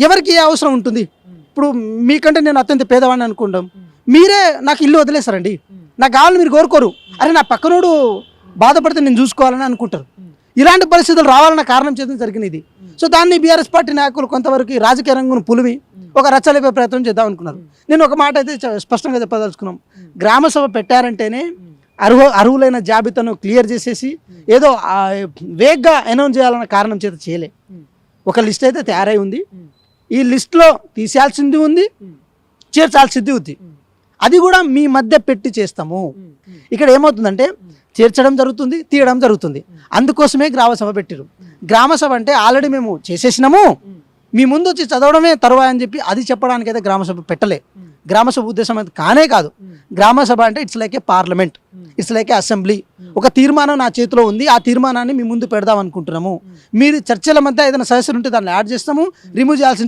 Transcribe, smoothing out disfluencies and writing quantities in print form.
ఎవరికి ఏ అవసరం ఉంటుంది? ఇప్పుడు మీకంటే నేను అత్యంత పేదవాడిని అనుకుంటాం, మీరే నాకు ఇల్లు వదిలేస్తారండి. నాకు కావాలని మీరు కోరుకోరు. అరే నా పక్కనోడు బాధపడితే నేను చూసుకోవాలని అనుకుంటారు. ఇలాంటి పరిస్థితులు రావాలన్న కారణం చేత జరిగిన ఇది. సో దాన్ని బీఆర్ఎస్ పార్టీ నాయకులు కొంతవరకు రాజకీయ రంగును పులిమి ఒక రచ్చలేపే ప్రయత్నం చేద్దాం అనుకున్నారు. నేను ఒక మాట అయితే స్పష్టంగా చెప్పదలుచుకున్నాం, గ్రామ సభ పెట్టారంటేనే అర్హులైన జాబితాను క్లియర్ చేసేసి ఏదో వేగ్గా అనౌన్స్ చేయాలన్న కారణం చేత చేయలే. ఒక లిస్ట్ అయితే తయారై ఉంది. ఈ లిస్ట్లో తీసేయాల్సింది ఉంది, చేర్చాల్సింది ఉంది. అది కూడా మీ మధ్య పెట్టి చేస్తాము. ఇక్కడ ఏమవుతుందంటే చేర్చడం జరుగుతుంది, తీయడం జరుగుతుంది. అందుకోసమే గ్రామ సభ పెట్టిరు. గ్రామ సభ అంటే ఆల్రెడీ మేము చేసేసినాము, మీ ముందు వచ్చి చదవడమే తరువా అని చెప్పి అది చెప్పడానికైతే గ్రామ సభ పెట్టలే. గ్రామ సభ ఉద్దేశం అయితే కానే కాదు. గ్రామ సభ అంటే it's like A parliament, it's like A assembly. ఒక తీర్మానం నా చేతిలో ఉంది, ఆ తీర్మానాన్ని మీ ముందు పెడదాం అనుకుంటున్నాము. మీరు చర్చల మధ్య ఏదైనా సదస్సులు ఉంటే దాన్ని యాడ్ చేస్తాము, రిమూవ్ చేయాల్సి